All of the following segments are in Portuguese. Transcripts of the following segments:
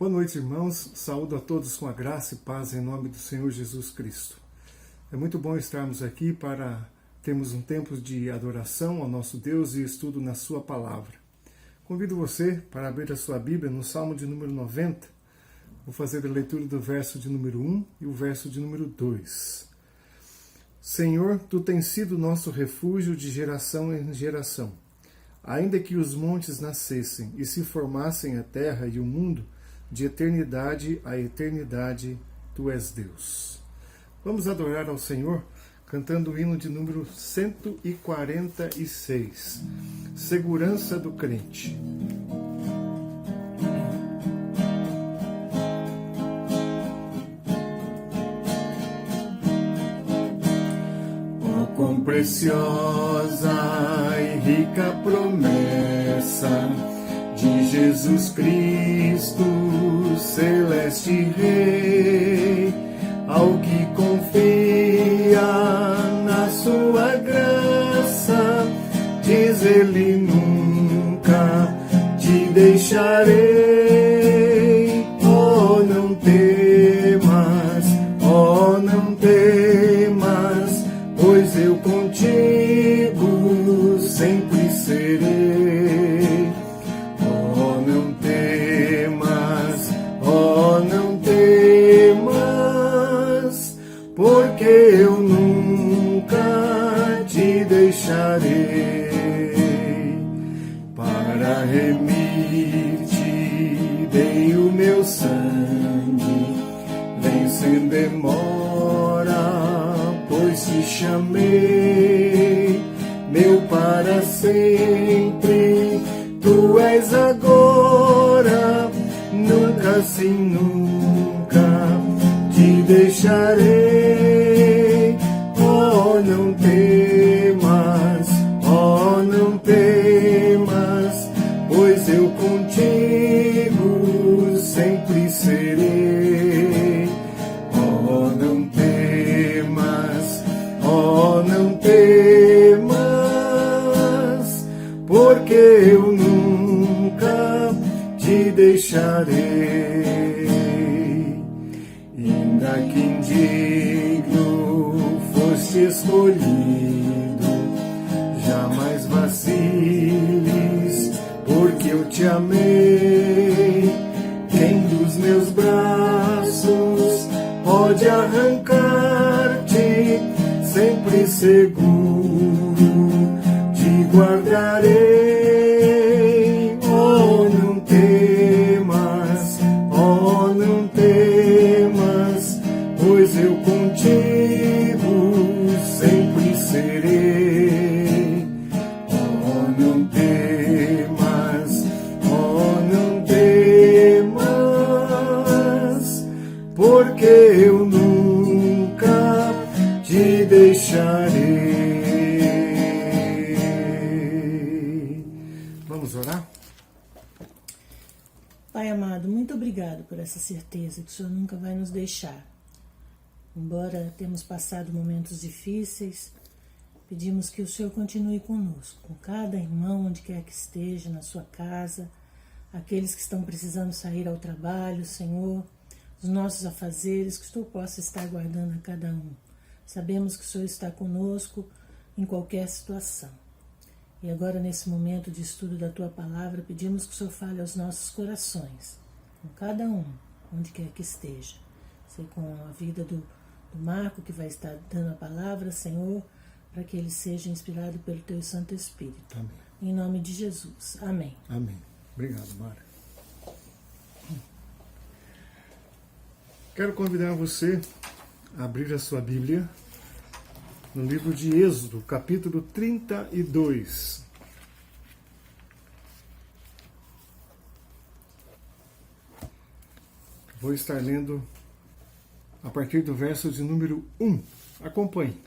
Boa noite, irmãos. Saúdo a todos com a graça e paz em nome do Senhor Jesus Cristo. É muito bom estarmos aqui para termos um tempo de adoração ao nosso Deus e estudo na sua palavra. Convido você para abrir a sua Bíblia no Salmo de número 90. Vou fazer a leitura do verso de número 1 e o verso de número 2. Senhor, Tu tens sido nosso refúgio de geração em geração. Ainda que os montes nascessem e se formassem a terra e o mundo, de eternidade a eternidade, Tu és Deus. Vamos adorar ao Senhor cantando o hino de número 146, Segurança do Crente. Oh, quão preciosa e rica promessa de Jesus Cristo, celeste Rei, ao que confia na sua graça, diz Ele: nunca te deixarei. Oh, não temas, oh, não temas, pois eu contigo sempre serei. Porque eu nunca te deixarei. Para remir-te dei o meu sangue, vem sem demora, pois te chamei, meu para sempre. Tu és agora, nunca, sim, nunca te deixarei. Oh, não temas, oh, não temas, pois eu contigo sempre serei. Oh, não temas, oh, não temas, porque eu nunca te deixarei. Ainda que indigno foste escolhido, jamais vaciles, porque eu te amei. Quem dos meus braços pode arrancar-te? Sempre seguro te guardarei. Oh, não temas, oh, não temas, pois eu contigo sempre serei. Oh, não temas, oh, não temas, porque eu nunca te deixarei. Vamos orar? Pai amado, muito obrigado por essa certeza que o Senhor nunca vai nos deixar. Embora temos passado momentos difíceis, pedimos que o Senhor continue conosco, com cada irmão onde quer que esteja, na sua casa, aqueles que estão precisando sair ao trabalho, Senhor, os nossos afazeres, que o Senhor possa estar guardando a cada um. Sabemos que o Senhor está conosco em qualquer situação. E agora, nesse momento de estudo da Tua Palavra, pedimos que o Senhor fale aos nossos corações, com cada um, onde quer que esteja. Sei com a vida do Marco, que vai estar dando a palavra, Senhor, para que ele seja inspirado pelo Teu Santo Espírito. Amém. Em nome de Jesus. Amém. Amém. Obrigado, Mara. Quero convidar você a abrir a sua Bíblia no livro de Êxodo, capítulo 32. Vou estar lendo a partir do verso de número 1. Acompanhe.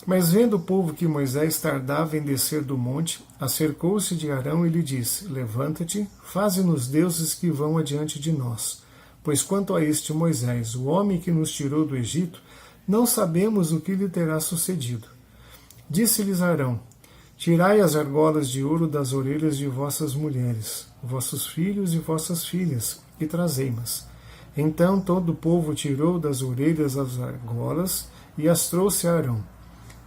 Mas vendo o povo que Moisés tardava em descer do monte, acercou-se de Arão e lhe disse: Levanta-te, faze-nos deuses que vão adiante de nós. Pois quanto a este Moisés, o homem que nos tirou do Egito, não sabemos o que lhe terá sucedido. Disse-lhes Arão: Tirai as argolas de ouro das orelhas de vossas mulheres, vossos filhos e vossas filhas, e trazei-mas. Então todo o povo tirou das orelhas as argolas e as trouxe a Arão.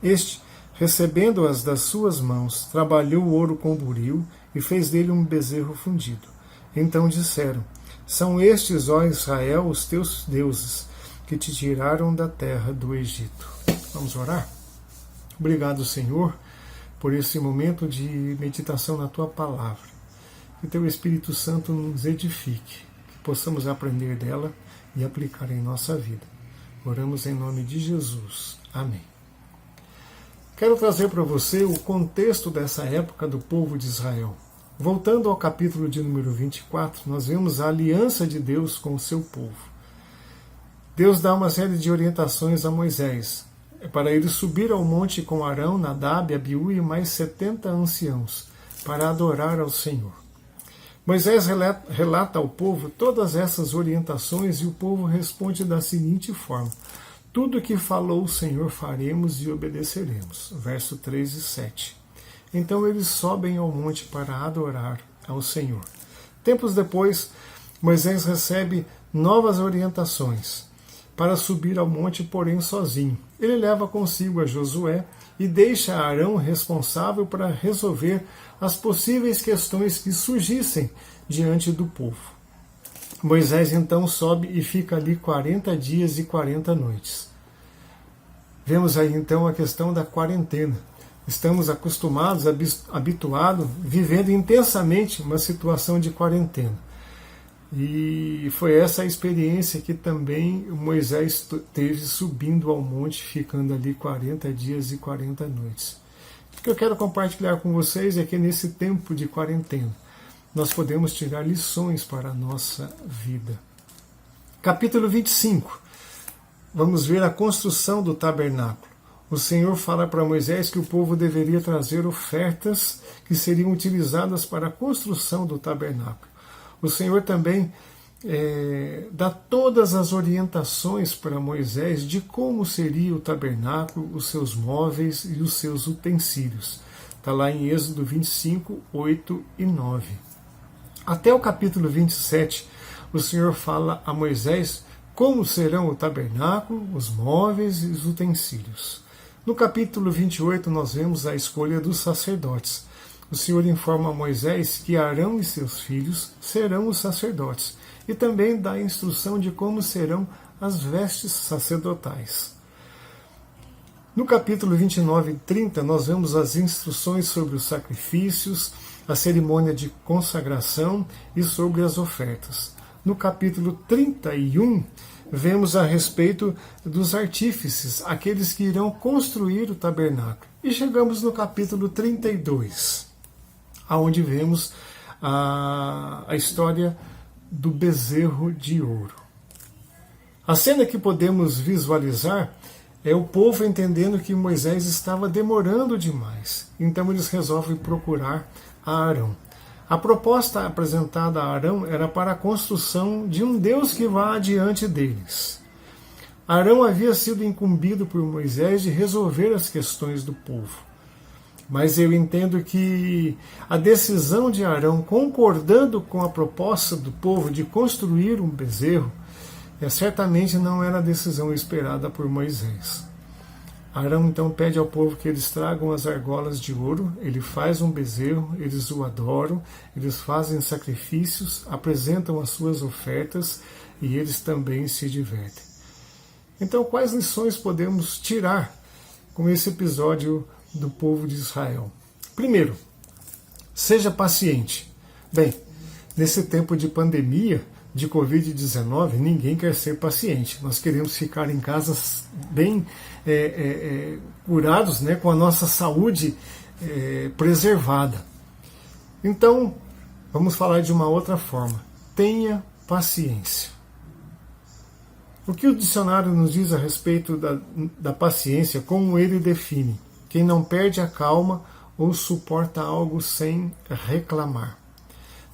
Este, recebendo-as das suas mãos, trabalhou o ouro com buril e fez dele um bezerro fundido. Então disseram: São estes, ó Israel, os teus deuses, que te tiraram da terra do Egito. Vamos orar? Obrigado, Senhor, por esse momento de meditação na Tua Palavra. Que Teu Espírito Santo nos edifique, que possamos aprender dela e aplicar em nossa vida. Oramos em nome de Jesus. Amém. Quero trazer para você o contexto dessa época do povo de Israel. Voltando ao capítulo de número 24, nós vemos a aliança de Deus com o seu povo. Deus dá uma série de orientações a Moisés, para ele subir ao monte com Arão, Nadab, Abiú e mais 70 anciãos, para adorar ao Senhor. Moisés relata ao povo todas essas orientações e o povo responde da seguinte forma: Tudo o que falou o Senhor faremos e obedeceremos. Verso 3 e 7. Então eles sobem ao monte para adorar ao Senhor. Tempos depois, Moisés recebe novas orientações para subir ao monte, porém sozinho. Ele leva consigo a Josué e deixa Arão responsável para resolver as possíveis questões que surgissem diante do povo. Moisés então sobe e fica ali 40 dias e 40 noites. Vemos aí então a questão da quarentena. Estamos acostumados, habituados, vivendo intensamente uma situação de quarentena. E foi essa a experiência que também Moisés teve subindo ao monte, ficando ali 40 dias e 40 noites. O que eu quero compartilhar com vocês é que nesse tempo de quarentena nós podemos tirar lições para a nossa vida. Capítulo 25. Vamos ver a construção do tabernáculo. O Senhor fala para Moisés que o povo deveria trazer ofertas que seriam utilizadas para a construção do tabernáculo. O Senhor também dá todas as orientações para Moisés de como seria o tabernáculo, os seus móveis e os seus utensílios. Está lá em Êxodo 25, 8 e 9. Até o capítulo 27, o Senhor fala a Moisés como serão o tabernáculo, os móveis e os utensílios. No capítulo 28, nós vemos a escolha dos sacerdotes. O Senhor informa a Moisés que Arão e seus filhos serão os sacerdotes e também dá a instrução de como serão as vestes sacerdotais. No capítulo 29 e 30, nós vemos as instruções sobre os sacrifícios, a cerimônia de consagração e sobre as ofertas. No capítulo 31, vemos a respeito dos artífices, aqueles que irão construir o tabernáculo. E chegamos no capítulo 32, onde vemos a história do bezerro de ouro. A cena que podemos visualizar é o povo entendendo que Moisés estava demorando demais. Então eles resolvem procurar a Arão. A proposta apresentada a Arão era para a construção de um Deus que vá adiante deles. Arão havia sido incumbido por Moisés de resolver as questões do povo. Mas eu entendo que a decisão de Arão, concordando com a proposta do povo de construir um bezerro, certamente não era a decisão esperada por Moisés. Arão então pede ao povo que eles tragam as argolas de ouro, ele faz um bezerro, eles o adoram, eles fazem sacrifícios, apresentam as suas ofertas e eles também se divertem. Então, quais lições podemos tirar com esse episódio do povo de Israel? Primeiro, seja paciente. Bem, nesse tempo de pandemia, de Covid-19, ninguém quer ser paciente. Nós queremos ficar em casa bem curados, né, com a nossa saúde preservada. Então, vamos falar de uma outra forma. Tenha paciência. O que o dicionário nos diz a respeito da paciência, como ele define? Quem não perde a calma ou suporta algo sem reclamar.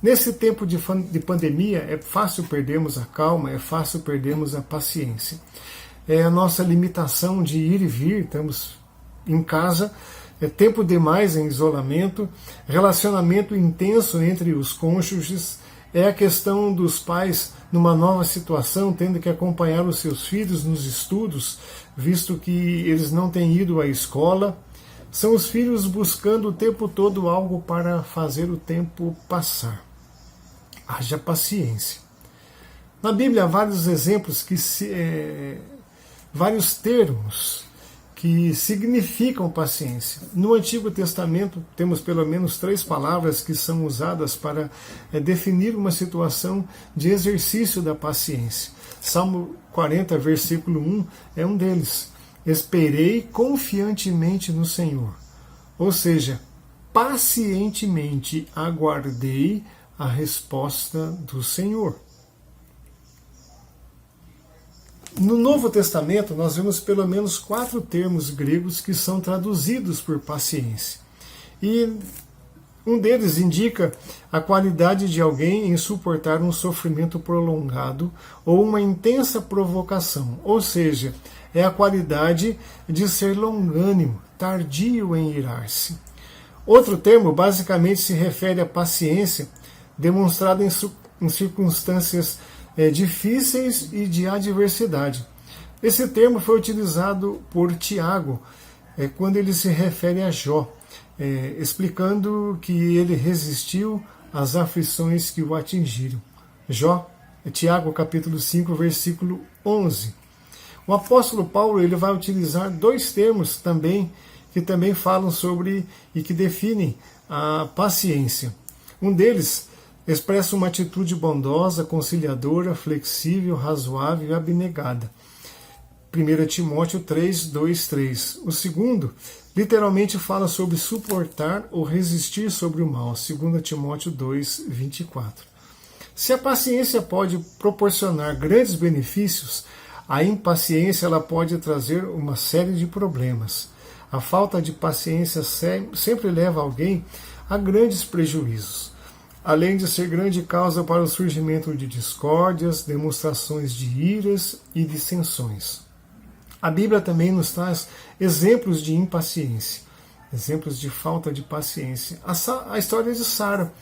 Nesse tempo de pandemia, é fácil perdermos a calma, é fácil perdermos a paciência. É a nossa limitação de ir e vir, estamos em casa, tempo demais em isolamento, relacionamento intenso entre os cônjuges, é a questão dos pais numa nova situação, tendo que acompanhar os seus filhos nos estudos, visto que eles não têm ido à escola. São os filhos buscando o tempo todo algo para fazer o tempo passar. Haja paciência. Na Bíblia há vários exemplos, vários termos que significam paciência. No Antigo Testamento temos pelo menos 3 palavras que são usadas para definir uma situação de exercício da paciência. Salmo 40, versículo 1 é um deles. Esperei confiantemente no Senhor. Ou seja, pacientemente aguardei a resposta do Senhor. No Novo Testamento, nós vemos pelo menos 4 termos gregos que são traduzidos por paciência. E um deles indica a qualidade de alguém em suportar um sofrimento prolongado ou uma intensa provocação, ou seja, é a qualidade de ser longânimo, tardio em irar-se. Outro termo basicamente se refere à paciência demonstrada em circunstâncias difíceis e de adversidade. Esse termo foi utilizado por Tiago quando ele se refere a Jó, explicando que ele resistiu às aflições que o atingiram. Jó, Tiago capítulo 5, versículo 11. O apóstolo Paulo ele vai utilizar 2 termos também que também falam sobre e que definem a paciência. Um deles expressa uma atitude bondosa, conciliadora, flexível, razoável e abnegada. 1 Timóteo 3, 2, 3. O segundo, literalmente fala sobre suportar ou resistir sobre o mal. 2 Timóteo 2, 24. Se a paciência pode proporcionar grandes benefícios, a impaciência ela pode trazer uma série de problemas. A falta de paciência sempre leva alguém a grandes prejuízos, além de ser grande causa para o surgimento de discórdias, demonstrações de iras e dissensões. A Bíblia também nos traz exemplos de impaciência, exemplos de falta de paciência. A história de Sara.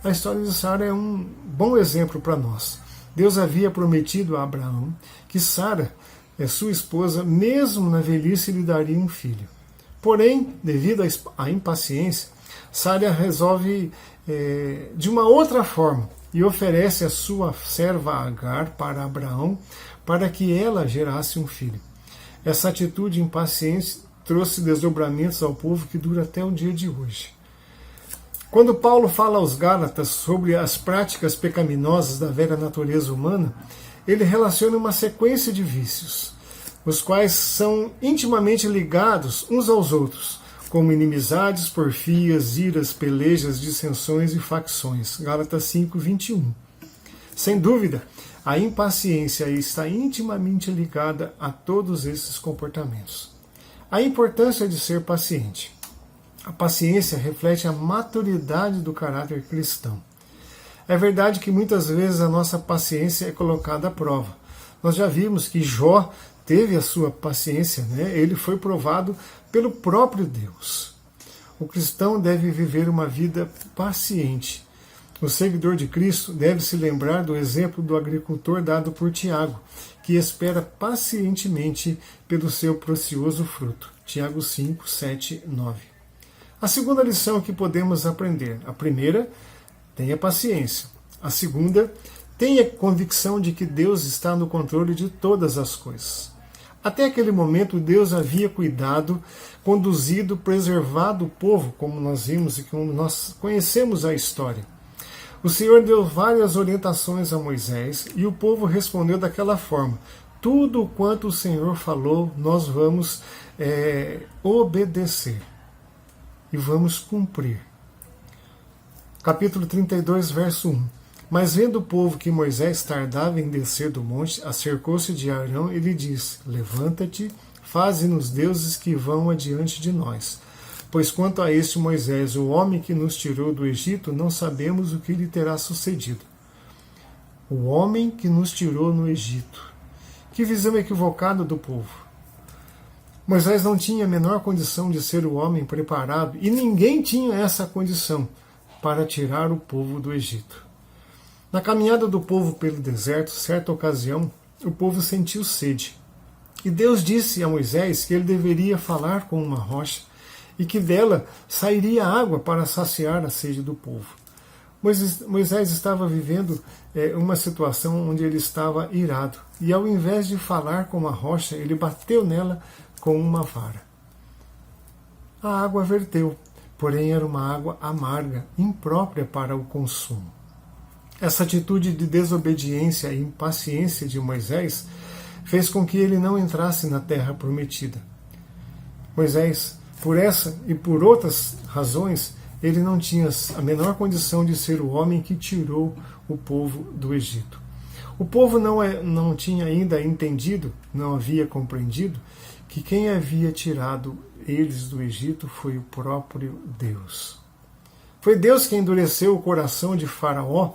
A história de Sara é um bom exemplo para nós. Deus havia prometido a Abraão que Sara, sua esposa, mesmo na velhice, lhe daria um filho. Porém, devido à impaciência, Sara resolve de uma outra forma e oferece a sua serva Agar para Abraão para que ela gerasse um filho. Essa atitude impaciente trouxe desdobramentos ao povo que dura até o dia de hoje. Quando Paulo fala aos Gálatas sobre as práticas pecaminosas da velha natureza humana, ele relaciona uma sequência de vícios, os quais são intimamente ligados uns aos outros, como inimizades, porfias, iras, pelejas, dissensões e facções. Gálatas 5, 21. Sem dúvida, a impaciência está intimamente ligada a todos esses comportamentos. A importância de ser paciente. A paciência reflete a maturidade do caráter cristão. É verdade que muitas vezes a nossa paciência é colocada à prova. Nós já vimos que Jó teve a sua paciência, ele foi provado pelo próprio Deus. O cristão deve viver uma vida paciente. O seguidor de Cristo deve se lembrar do exemplo do agricultor dado por Tiago, que espera pacientemente pelo seu precioso fruto. Tiago 5, 7, 9. A segunda lição que podemos aprender. A primeira, tenha paciência. A segunda, tenha convicção de que Deus está no controle de todas as coisas. Até aquele momento, Deus havia cuidado, conduzido, preservado o povo, como nós vimos e como nós conhecemos a história. O Senhor deu várias orientações a Moisés e o povo respondeu daquela forma: tudo quanto o Senhor falou, nós vamos obedecer e vamos cumprir. Capítulo 32, verso 1. Mas vendo o povo que Moisés tardava em descer do monte, acercou-se de Arão e lhe disse: levanta-te, faze-nos deuses que vão adiante de nós. Pois quanto a este Moisés, o homem que nos tirou do Egito, não sabemos o que lhe terá sucedido. O homem que nos tirou no Egito. Que visão equivocada do povo. Moisés não tinha a menor condição de ser o homem preparado, e ninguém tinha essa condição para tirar o povo do Egito. Na caminhada do povo pelo deserto, certa ocasião, o povo sentiu sede. E Deus disse a Moisés que ele deveria falar com uma rocha e que dela sairia água para saciar a sede do povo. Moisés estava vivendo uma situação onde ele estava irado. E ao invés de falar com a rocha, ele bateu nela com uma vara. A água verteu, porém era uma água amarga, imprópria para o consumo. Essa atitude de desobediência e impaciência de Moisés fez com que ele não entrasse na terra prometida. Moisés, por essa e por outras razões, ele não tinha a menor condição de ser o homem que tirou o povo do Egito. O povo não tinha ainda entendido, não havia compreendido, que quem havia tirado eles do Egito foi o próprio Deus. Foi Deus que endureceu o coração de Faraó,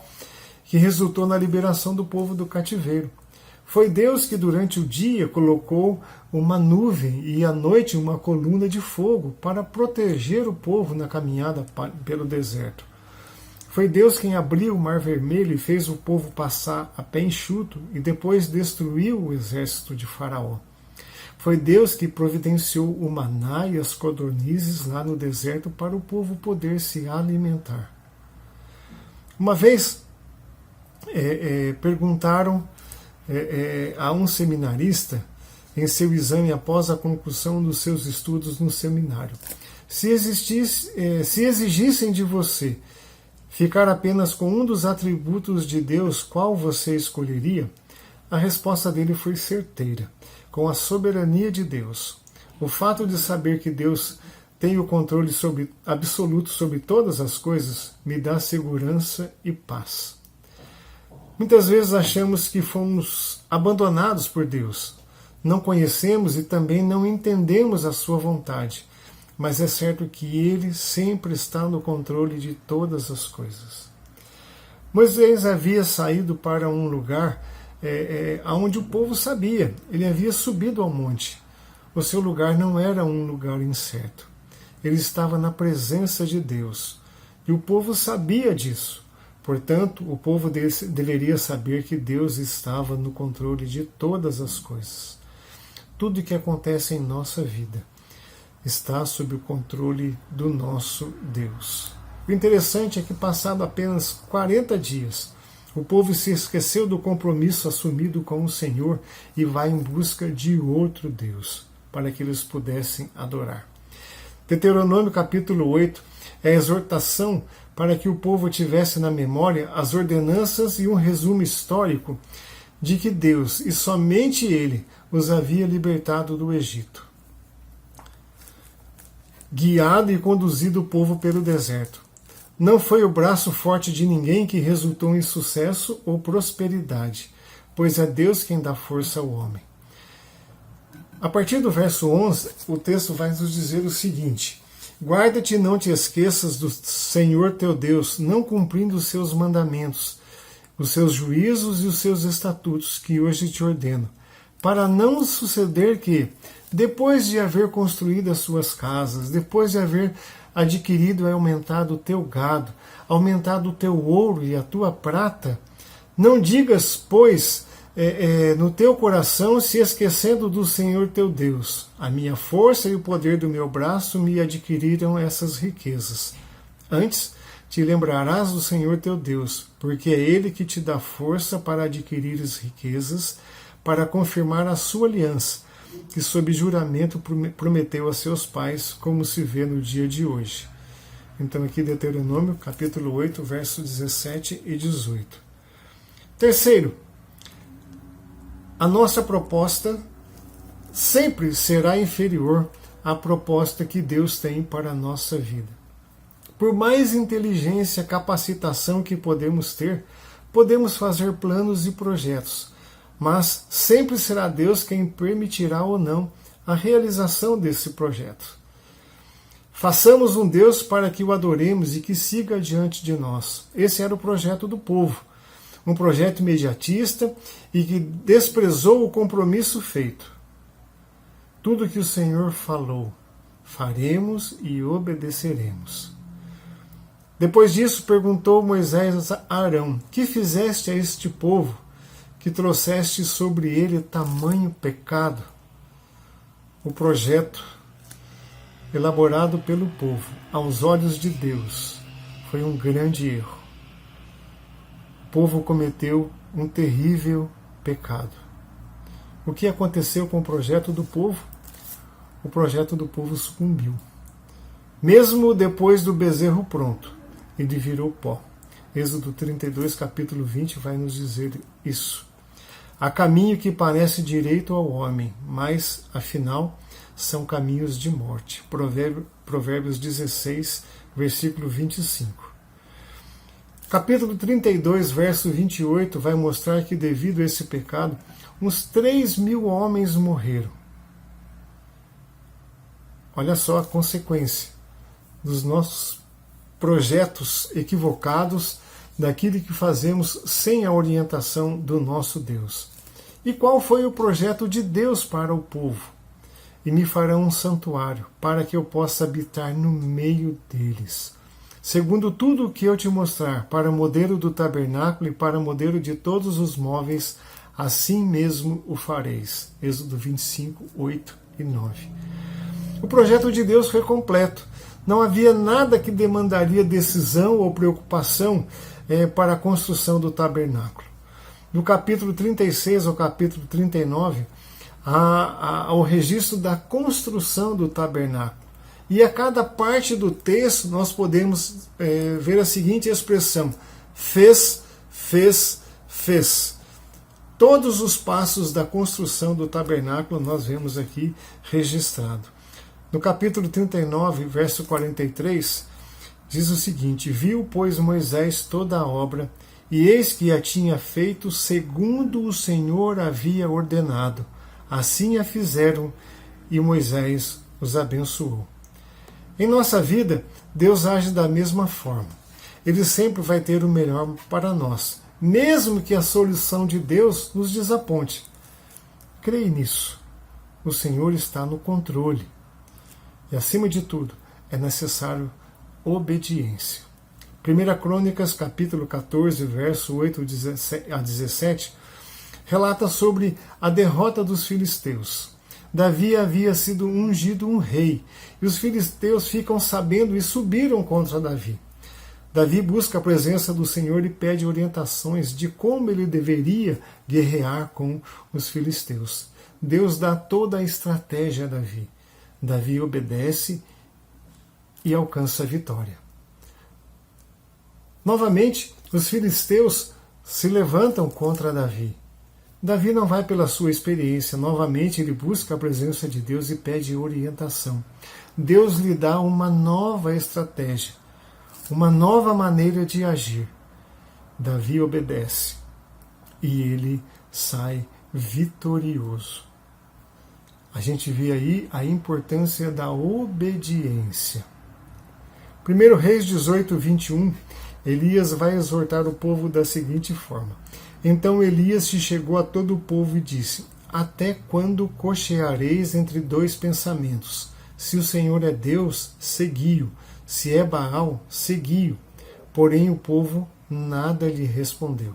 que resultou na liberação do povo do cativeiro. Foi Deus que durante o dia colocou uma nuvem e à noite uma coluna de fogo para proteger o povo na caminhada pelo deserto. Foi Deus quem abriu o Mar Vermelho e fez o povo passar a pé enxuto e depois destruiu o exército de Faraó. Foi Deus que providenciou o maná e as codornizes lá no deserto para o povo poder se alimentar. Uma vez perguntaram a um seminarista em seu exame após a conclusão dos seus estudos no seminário: se exigissem de você ficar apenas com um dos atributos de Deus, qual você escolheria? A resposta dele foi certeira: com a soberania de Deus. O fato de saber que Deus tem o controle absoluto sobre todas as coisas me dá segurança e paz. Muitas vezes achamos que fomos abandonados por Deus. Não conhecemos e também não entendemos a sua vontade, mas é certo que Ele sempre está no controle de todas as coisas. Moisés havia saído para um lugar onde o povo sabia. Ele havia subido ao monte. O seu lugar não era um lugar incerto. Ele estava na presença de Deus. E o povo sabia disso. Portanto, o povo deveria saber que Deus estava no controle de todas as coisas. Tudo que acontece em nossa vida está sob o controle do nosso Deus. O interessante é que, passado apenas 40 dias, o povo se esqueceu do compromisso assumido com o Senhor e vai em busca de outro Deus, para que eles pudessem adorar. Deuteronômio capítulo 8 é a exortação para que o povo tivesse na memória as ordenanças e um resumo histórico de que Deus, e somente Ele, os havia libertado do Egito, guiado e conduzido o povo pelo deserto. Não foi o braço forte de ninguém que resultou em sucesso ou prosperidade, pois é Deus quem dá força ao homem. A partir do verso 11, o texto vai nos dizer o seguinte: guarda-te e não te esqueças do Senhor teu Deus, não cumprindo os seus mandamentos, os seus juízos e os seus estatutos que hoje te ordeno, para não suceder que, depois de haver construído as suas casas, depois de haver adquirido e aumentado o teu gado, aumentado o teu ouro e a tua prata, não digas, pois, no teu coração, se esquecendo do Senhor teu Deus: a minha força e o poder do meu braço me adquiriram essas riquezas. Antes, te lembrarás do Senhor teu Deus, porque é Ele que te dá força para adquirir as riquezas, para confirmar a sua aliança, que sob juramento prometeu a seus pais, como se vê no dia de hoje. Então aqui Deuteronômio capítulo 8, versos 17 e 18. Terceiro, a nossa proposta sempre será inferior à proposta que Deus tem para a nossa vida. Por mais inteligência, capacitação que podemos ter, podemos fazer planos e projetos, mas sempre será Deus quem permitirá ou não a realização desse projeto. Façamos um Deus para que o adoremos e que siga diante de nós. Esse era o projeto do povo. Um projeto imediatista e que desprezou o compromisso feito. Tudo que o Senhor falou, faremos e obedeceremos. Depois disso, perguntou Moisés a Arão: que fizeste a este povo, que trouxeste sobre ele tamanho pecado? O projeto elaborado pelo povo, aos olhos de Deus, foi um grande erro. O povo cometeu um terrível pecado. O que aconteceu com o projeto do povo? O projeto do povo sucumbiu. Mesmo depois do bezerro pronto, ele virou pó. Êxodo 32, capítulo 20, vai nos dizer isso. Há caminho que parece direito ao homem, mas, afinal, são caminhos de morte. Provérbios 16, versículo 25. Capítulo 32, verso 28, vai mostrar que, devido a esse pecado, uns 3.000 homens morreram. Olha só a consequência dos nossos projetos equivocados, daquilo que fazemos sem a orientação do nosso Deus. E qual foi o projeto de Deus para o povo? E me farão um santuário, para que eu possa habitar no meio deles. Segundo tudo o que eu te mostrar, para modelo do tabernáculo e para modelo de todos os móveis, assim mesmo o fareis. Êxodo 25, 8 e 9. O projeto de Deus foi completo. Não havia nada que demandaria decisão ou preocupação para a construção do tabernáculo. Do capítulo 36 ao capítulo 39, há o registro da construção do tabernáculo. E a cada parte do texto nós podemos ver a seguinte expressão: fez, fez, fez. Todos os passos da construção do tabernáculo nós vemos aqui registrado. No capítulo 39, verso 43, diz o seguinte: viu, pois, Moisés toda a obra, e eis que a tinha feito segundo o Senhor havia ordenado. Assim a fizeram, e Moisés os abençoou. Em nossa vida, Deus age da mesma forma. Ele sempre vai ter o melhor para nós, mesmo que a solução de Deus nos desaponte. Creia nisso. O Senhor está no controle. E, acima de tudo, é necessário obediência. 1 Crônicas, capítulo 14, verso 8 a 17, relata sobre a derrota dos filisteus. Davi havia sido ungido um rei, e os filisteus ficam sabendo e subiram contra Davi. Davi busca a presença do Senhor e pede orientações de como ele deveria guerrear com os filisteus. Deus dá toda a estratégia a Davi. Davi obedece e alcança a vitória. Novamente, os filisteus se levantam contra Davi. Davi não vai pela sua experiência. Novamente, ele busca a presença de Deus e pede orientação. Deus lhe dá uma nova estratégia, uma nova maneira de agir. Davi obedece e ele sai vitorioso. A gente vê aí a importância da obediência. 1 Reis 18, 21, Elias vai exortar o povo da seguinte forma: então Elias se chegou a todo o povo e disse: até quando cocheareis entre dois pensamentos? Se o Senhor é Deus, segui-o. Se é Baal, segui-o. Porém o povo nada lhe respondeu.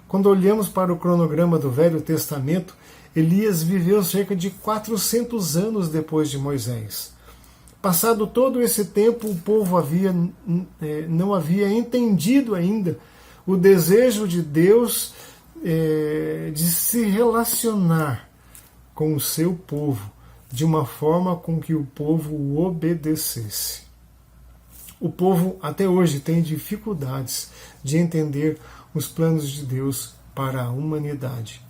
Quando olhamos para o cronograma do Velho Testamento, Elias viveu cerca de 400 anos depois de Moisés. Passado todo esse tempo, o povo não havia entendido ainda o desejo de Deus de se relacionar com o seu povo de uma forma com que o povo o obedecesse. O povo até hoje tem dificuldades de entender os planos de Deus para a humanidade.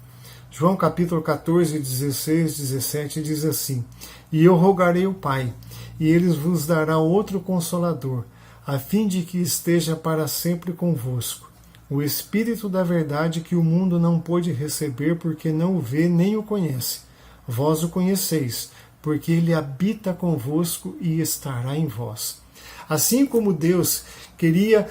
João capítulo 14, 16, 17 diz assim: e eu rogarei ao Pai, e ele vos dará outro Consolador, a fim de que esteja para sempre convosco, o Espírito da verdade, que o mundo não pôde receber, porque não o vê nem o conhece. Vós o conheceis, porque ele habita convosco e estará em vós. Assim como Deus queria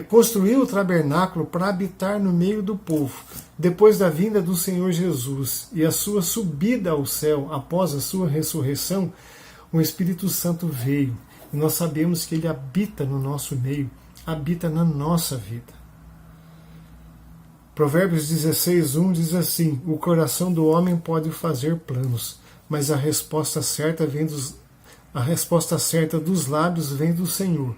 construir o tabernáculo para habitar no meio do povo, depois da vinda do Senhor Jesus e a sua subida ao céu após a sua ressurreição, o Espírito Santo veio. E nós sabemos que ele habita no nosso meio, habita na nossa vida. Provérbios 16:1 diz assim: o coração do homem pode fazer planos, mas a resposta certa dos lábios vem do Senhor.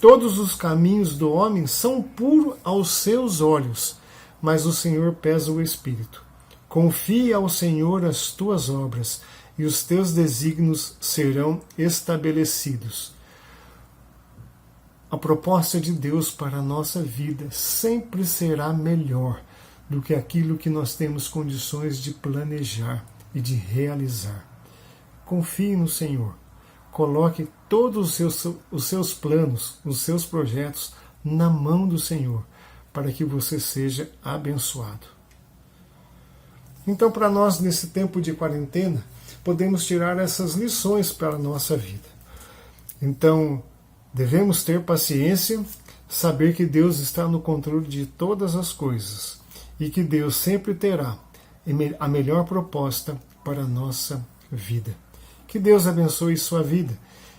Todos os caminhos do homem são puros aos seus olhos, mas o Senhor pesa o espírito. Confia ao Senhor as tuas obras, e os teus desígnios serão estabelecidos. A proposta de Deus para a nossa vida sempre será melhor do que aquilo que nós temos condições de planejar e de realizar. Confie no Senhor. Coloque todos os seus planos, os seus projetos na mão do Senhor, para que você seja abençoado. Então, para nós, nesse tempo de quarentena, podemos tirar essas lições para a nossa vida. Então, devemos ter paciência, saber que Deus está no controle de todas as coisas e que Deus sempre terá a melhor proposta para a nossa vida. Que Deus abençoe sua vida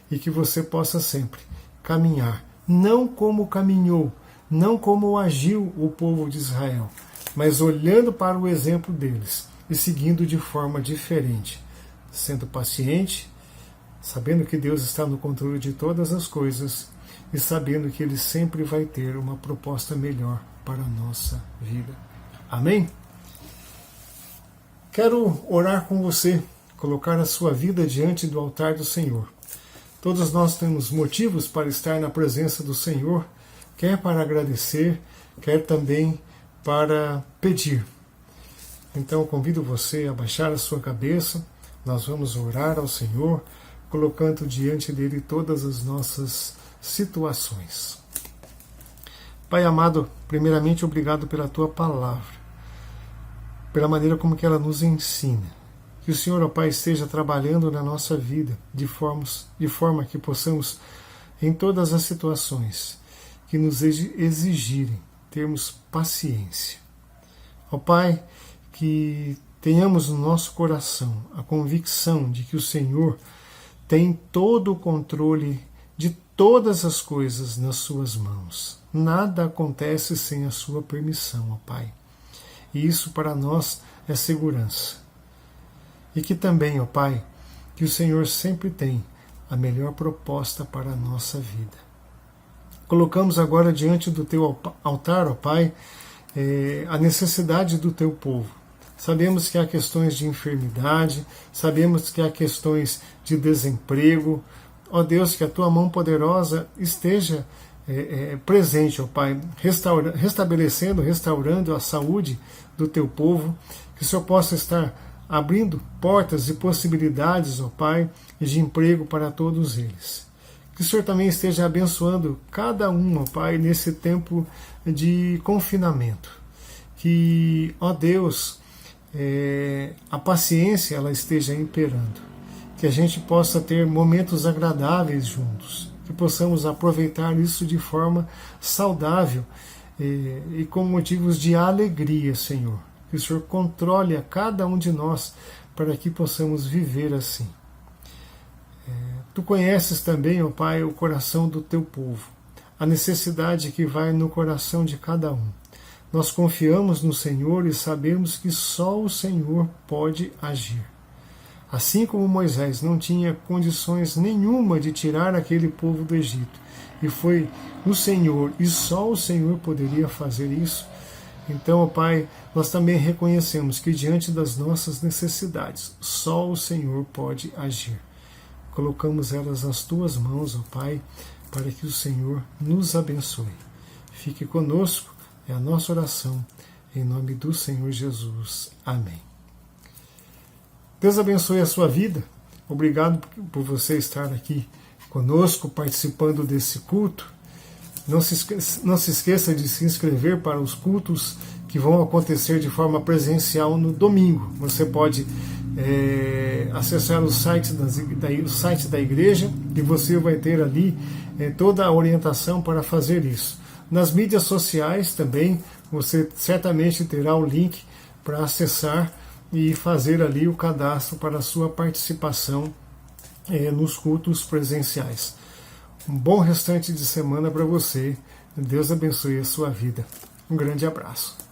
e que você possa sempre caminhar, não como caminhou, não como agiu o povo de Israel, mas olhando para o exemplo deles e seguindo de forma diferente, sendo paciente, sabendo que Deus está no controle de todas as coisas e sabendo que Ele sempre vai ter uma proposta melhor para a nossa vida. Amém? Quero orar com você, colocar a sua vida diante do altar do Senhor. Todos nós temos motivos para estar na presença do Senhor, quer para agradecer, quer também para pedir. Então eu convido você a baixar a sua cabeça, nós vamos orar ao Senhor, colocando diante dele todas as nossas situações. Pai amado, primeiramente obrigado pela tua palavra, pela maneira como que ela nos ensina. Que o Senhor, ó Pai, esteja trabalhando na nossa vida de forma que possamos, em todas as situações que nos exigirem, termos paciência. Ó Pai, que tenhamos no nosso coração a convicção de que o Senhor tem todo o controle de todas as coisas nas suas mãos. Nada acontece sem a sua permissão, ó Pai. E isso para nós é segurança. E que também, ó Pai, que o Senhor sempre tem a melhor proposta para a nossa vida. Colocamos agora diante do teu altar, ó Pai, a necessidade do teu povo. Sabemos que há questões de enfermidade, sabemos que há questões de desemprego. Ó Deus, que a tua mão poderosa esteja presente, ó Pai, restaurando a saúde do teu povo, que o Senhor possa estar abrindo portas e possibilidades, ó Pai, de emprego para todos eles. Que o Senhor também esteja abençoando cada um, ó Pai, nesse tempo de confinamento. Que, ó Deus, a paciência ela esteja imperando. Que a gente possa ter momentos agradáveis juntos. Que possamos aproveitar isso de forma saudável e com motivos de alegria, Senhor. Que o Senhor controle a cada um de nós para que possamos viver assim. Tu conheces também, ó Pai, o coração do teu povo, a necessidade que vai no coração de cada um. Nós confiamos no Senhor e sabemos que só o Senhor pode agir. Assim como Moisés não tinha condições nenhuma de tirar aquele povo do Egito, e foi o Senhor, e só o Senhor poderia fazer isso, então, ó Pai, nós também reconhecemos que diante das nossas necessidades, só o Senhor pode agir. Colocamos elas nas tuas mãos, ó Pai, para que o Senhor nos abençoe. Fique conosco, é a nossa oração, em nome do Senhor Jesus. Amém. Deus abençoe a sua vida. Obrigado por você estar aqui conosco, participando desse culto. Não se esqueça de se inscrever para os cultos que vão acontecer de forma presencial no domingo. Você pode acessar o site da igreja, e você vai ter ali toda a orientação para fazer isso. Nas mídias sociais também, você certamente terá o link para acessar e fazer ali o cadastro para a sua participação nos cultos presenciais. Um bom restante de semana para você. Deus abençoe a sua vida. Um grande abraço.